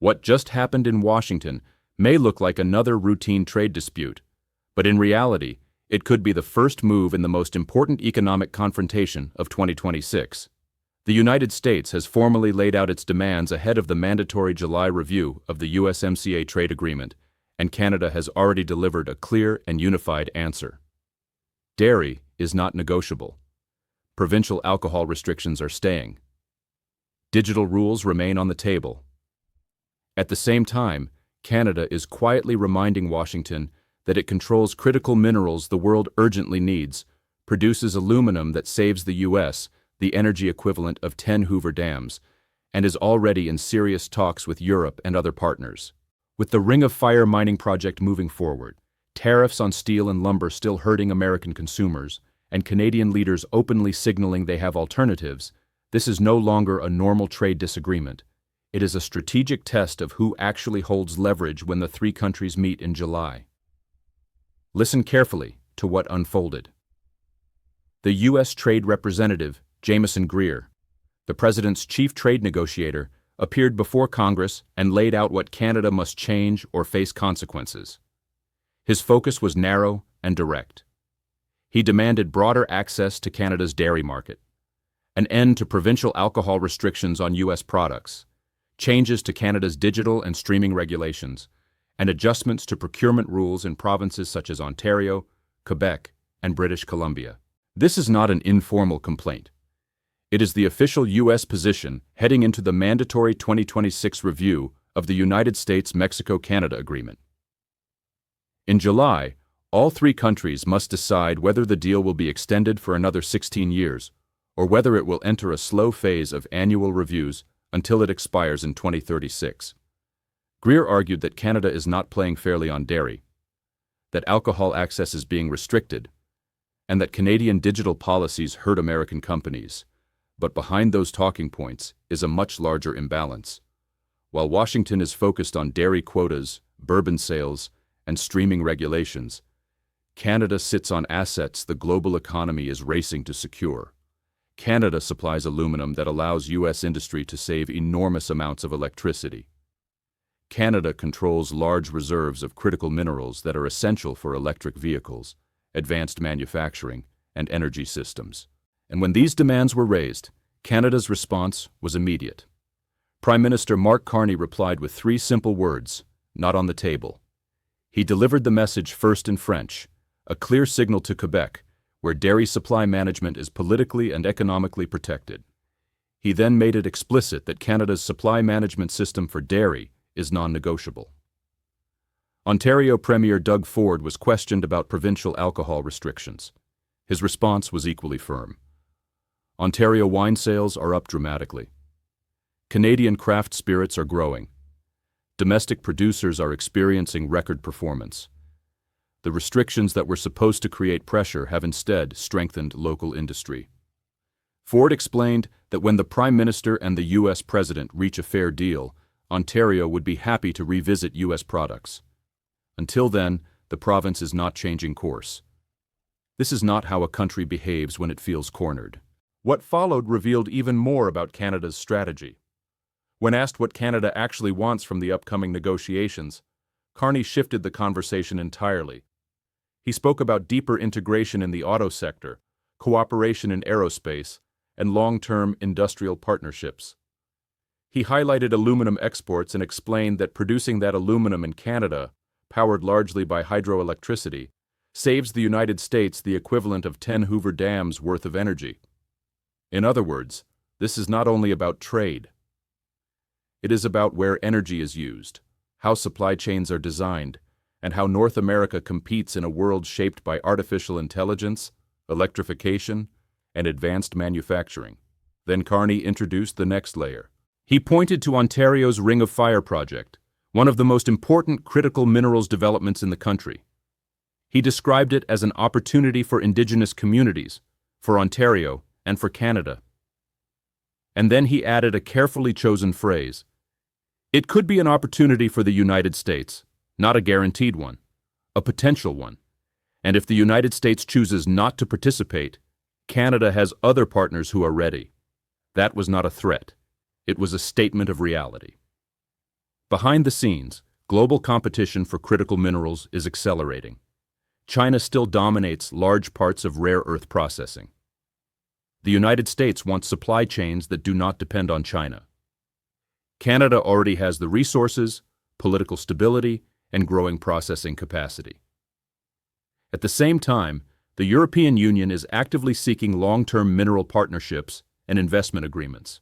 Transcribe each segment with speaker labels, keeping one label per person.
Speaker 1: What just happened in Washington may look like another routine trade dispute, but in reality, it could be the first move in the most important economic confrontation of 2026. The United States has formally laid out its demands ahead of the mandatory July review of the USMCA trade agreement, and Canada has already delivered a clear and unified answer. Dairy is not negotiable. Provincial alcohol restrictions are staying. Digital rules remain on the table. At the same time, Canada is quietly reminding Washington that it controls critical minerals the world urgently needs, produces aluminum that saves the U.S., the energy equivalent of 10 Hoover dams, and is already in serious talks with Europe and other partners. With the Ring of Fire mining project moving forward, tariffs on steel and lumber still hurting American consumers, and Canadian leaders openly signaling they have alternatives, this is no longer a normal trade disagreement. It is a strategic test of who actually holds leverage when the three countries meet in July. Listen carefully to what unfolded. The U.S. Trade Representative, Jamieson Greer, the President's chief trade negotiator, appeared before Congress and laid out what Canada must change or face consequences. His focus was narrow and direct. He demanded broader access to Canada's dairy market, an end to provincial alcohol restrictions on U.S. products, changes to Canada's digital and streaming regulations, and adjustments to procurement rules in provinces such as Ontario, Quebec, and British Columbia. This is not an informal complaint. It is the official U.S. position heading into the mandatory 2026 review of the United States-Mexico-Canada Agreement. In July, all three countries must decide whether the deal will be extended for another 16 years, or whether it will enter a slow phase of annual reviews until it expires in 2036. Greer argued that Canada is not playing fairly on dairy, that alcohol access is being restricted, and that Canadian digital policies hurt American companies. But behind those talking points is a much larger imbalance. While Washington is focused on dairy quotas, bourbon sales, and streaming regulations, Canada sits on assets the global economy is racing to secure. Canada supplies aluminum that allows U.S. industry to save enormous amounts of electricity. Canada controls large reserves of critical minerals that are essential for electric vehicles, advanced manufacturing, and energy systems. And when these demands were raised, Canada's response was immediate. Prime Minister Mark Carney replied with three simple words: not on the table. He delivered the message first in French, a clear signal to Quebec, where dairy supply management is politically and economically protected. He then made it explicit that Canada's supply management system for dairy is non-negotiable. Ontario Premier Doug Ford was questioned about provincial alcohol restrictions. His response was equally firm. Ontario wine sales are up dramatically. Canadian craft spirits are growing. Domestic producers are experiencing record performance. The restrictions that were supposed to create pressure have instead strengthened local industry. Ford explained that when the Prime Minister and the U.S. President reach a fair deal, Ontario would be happy to revisit U.S. products. Until then, the province is not changing course. This is not how a country behaves when it feels cornered. What followed revealed even more about Canada's strategy. When asked what Canada actually wants from the upcoming negotiations, Carney shifted the conversation entirely. He spoke about deeper integration in the auto sector, cooperation in aerospace, and long-term industrial partnerships. He highlighted aluminum exports and explained that producing that aluminum in Canada, powered largely by hydroelectricity, saves the United States the equivalent of 10 Hoover dams worth of energy. In other words, this is not only about trade. It is about where energy is used, how supply chains are designed, and how North America competes in a world shaped by artificial intelligence, electrification, and advanced manufacturing. Then Carney introduced the next layer. He pointed to Ontario's Ring of Fire project, one of the most important critical minerals developments in the country. He described it as an opportunity for Indigenous communities, for Ontario, and for Canada. And then he added a carefully chosen phrase. It could be an opportunity for the United States, not a guaranteed one, a potential one. And if the United States chooses not to participate, Canada has other partners who are ready. That was not a threat. It was a statement of reality. Behind the scenes, global competition for critical minerals is accelerating. China still dominates large parts of rare earth processing. The United States wants supply chains that do not depend on China. Canada already has the resources, political stability, and growing processing capacity. At the same time, the European Union is actively seeking long-term mineral partnerships and investment agreements.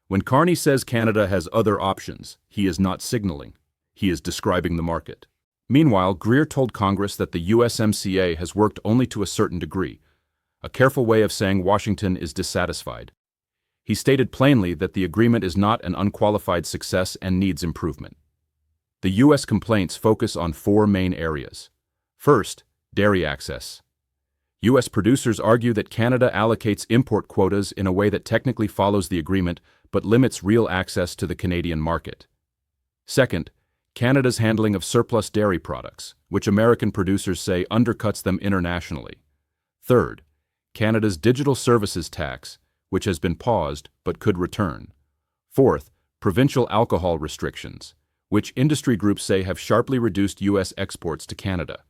Speaker 1: When Carney says Canada has other options, he is not signaling. He is describing the market. Meanwhile, Greer told Congress that the USMCA has worked only to a certain degree, a careful way of saying Washington is dissatisfied. He stated plainly that the agreement is not an unqualified success and needs improvement. The U.S. complaints focus on four main areas. First, dairy access. U.S. producers argue that Canada allocates import quotas in a way that technically follows the agreement but limits real access to the Canadian market. Second, Canada's handling of surplus dairy products, which American producers say undercuts them internationally. Third, Canada's digital services tax, which has been paused but could return. Fourth, provincial alcohol restrictions, which industry groups say have sharply reduced U.S. exports to Canada.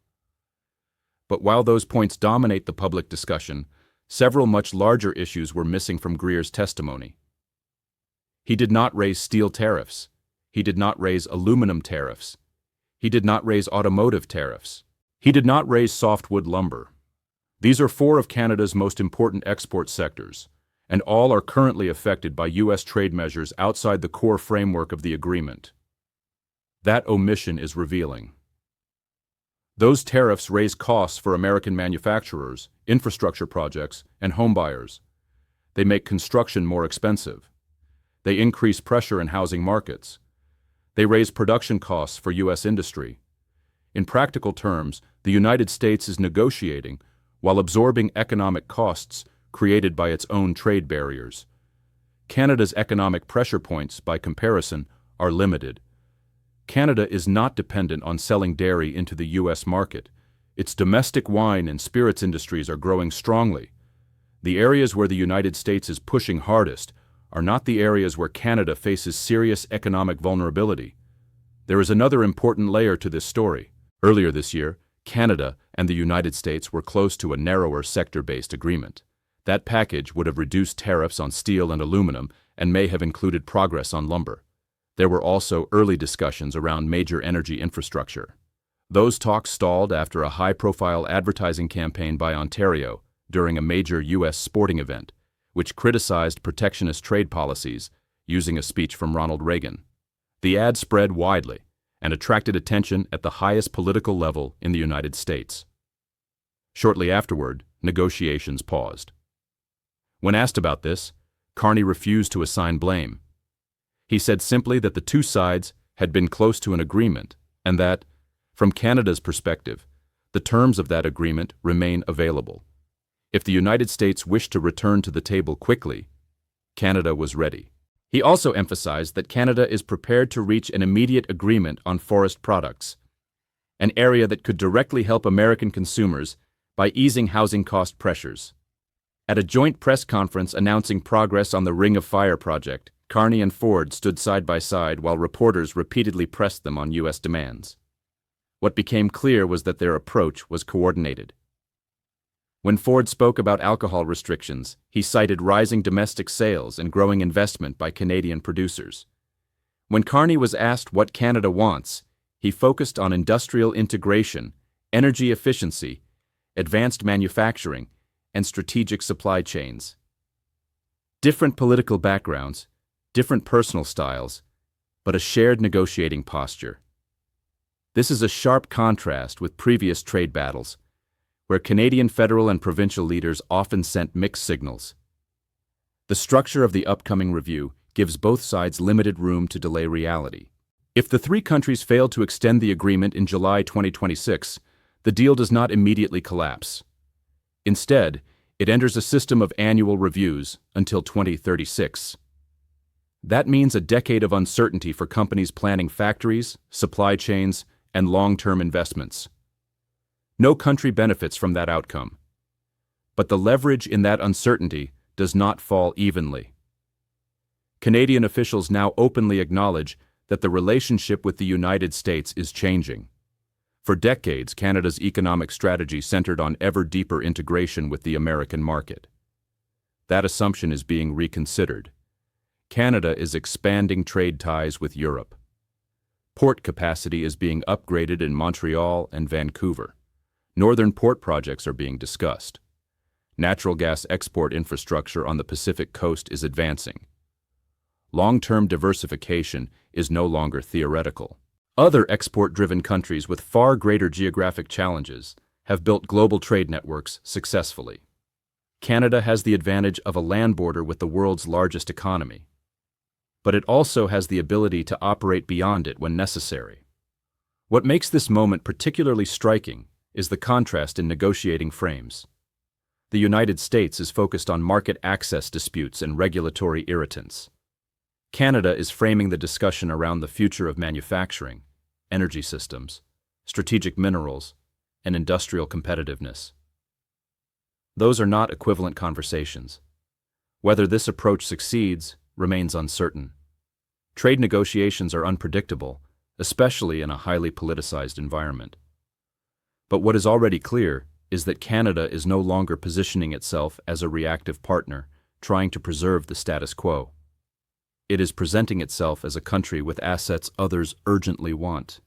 Speaker 1: But while those points dominate the public discussion, several much larger issues were missing from Greer's testimony. He did not raise steel tariffs. He did not raise aluminum tariffs. He did not raise automotive tariffs. He did not raise softwood lumber. These are four of Canada's most important export sectors, and all are currently affected by U.S. trade measures outside the core framework of the agreement. That omission is revealing. Those tariffs raise costs for American manufacturers, infrastructure projects, and homebuyers. They make construction more expensive. They increase pressure in housing markets. They raise production costs for U.S. industry. In practical terms, the United States is negotiating while absorbing economic costs created by its own trade barriers. Canada's economic pressure points, by comparison, are limited. Canada is not dependent on selling dairy into the U.S. market. Its domestic wine and spirits industries are growing strongly. The areas where the United States is pushing hardest are not the areas where Canada faces serious economic vulnerability. There is another important layer to this story. Earlier this year, Canada and the United States were close to a narrower sector-based agreement. That package would have reduced tariffs on steel and aluminum and may have included progress on lumber. There were also early discussions around major energy infrastructure. Those talks stalled after a high-profile advertising campaign by Ontario during a major U.S. sporting event, which criticized protectionist trade policies, using a speech from Ronald Reagan. The ad spread widely and attracted attention at the highest political level in the United States. Shortly afterward, negotiations paused. When asked about this, Carney refused to assign blame. He said simply that the two sides had been close to an agreement and that, from Canada's perspective, the terms of that agreement remain available. If the United States wished to return to the table quickly, Canada was ready. He also emphasized that Canada is prepared to reach an immediate agreement on forest products, an area that could directly help American consumers by easing housing cost pressures. At a joint press conference announcing progress on the Ring of Fire project, Carney and Ford stood side by side while reporters repeatedly pressed them on U.S. demands. What became clear was that their approach was coordinated. When Ford spoke about alcohol restrictions, he cited rising domestic sales and growing investment by Canadian producers. When Carney was asked what Canada wants, he focused on industrial integration, energy efficiency, advanced manufacturing, and strategic supply chains. Different political backgrounds, different personal styles, but a shared negotiating posture. This is a sharp contrast with previous trade battles, where Canadian federal and provincial leaders often sent mixed signals. The structure of the upcoming review gives both sides limited room to delay reality. If the three countries fail to extend the agreement in July 2026, the deal does not immediately collapse. Instead, it enters a system of annual reviews until 2036. That means a decade of uncertainty for companies planning factories, supply chains, and long-term investments. No country benefits from that outcome. But the leverage in that uncertainty does not fall evenly. Canadian officials now openly acknowledge that the relationship with the United States is changing. For decades, Canada's economic strategy centered on ever deeper integration with the American market. That assumption is being reconsidered. Canada is expanding trade ties with Europe. Port capacity is being upgraded in Montreal and Vancouver. Northern port projects are being discussed. Natural gas export infrastructure on the Pacific coast is advancing. Long-term diversification is no longer theoretical. Other export-driven countries with far greater geographic challenges have built global trade networks successfully. Canada has the advantage of a land border with the world's largest economy, but it also has the ability to operate beyond it when necessary. What makes this moment particularly striking is the contrast in negotiating frames. The United States is focused on market access disputes and regulatory irritants. Canada is framing the discussion around the future of manufacturing, energy systems, strategic minerals, and industrial competitiveness. Those are not equivalent conversations. Whether this approach succeeds remains uncertain. Trade negotiations are unpredictable, especially in a highly politicized environment. But what is already clear is that Canada is no longer positioning itself as a reactive partner, trying to preserve the status quo. It is presenting itself as a country with assets others urgently want,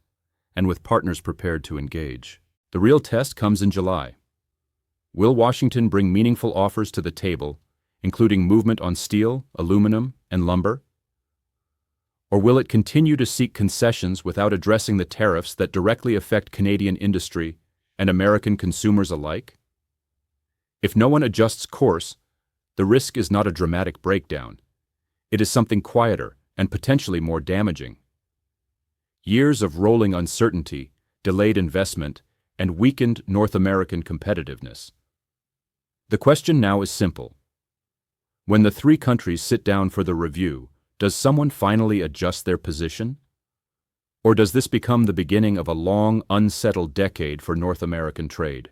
Speaker 1: and with partners prepared to engage. The real test comes in July. Will Washington bring meaningful offers to the table, including movement on steel, aluminum, and lumber? Or will it continue to seek concessions without addressing the tariffs that directly affect Canadian industry and American consumers alike? If no one adjusts course, the risk is not a dramatic breakdown. It is something quieter and potentially more damaging. Years of rolling uncertainty, delayed investment, and weakened North American competitiveness. The question now is simple. When the three countries sit down for the review, does someone finally adjust their position? Or does this become the beginning of a long, unsettled decade for North American trade?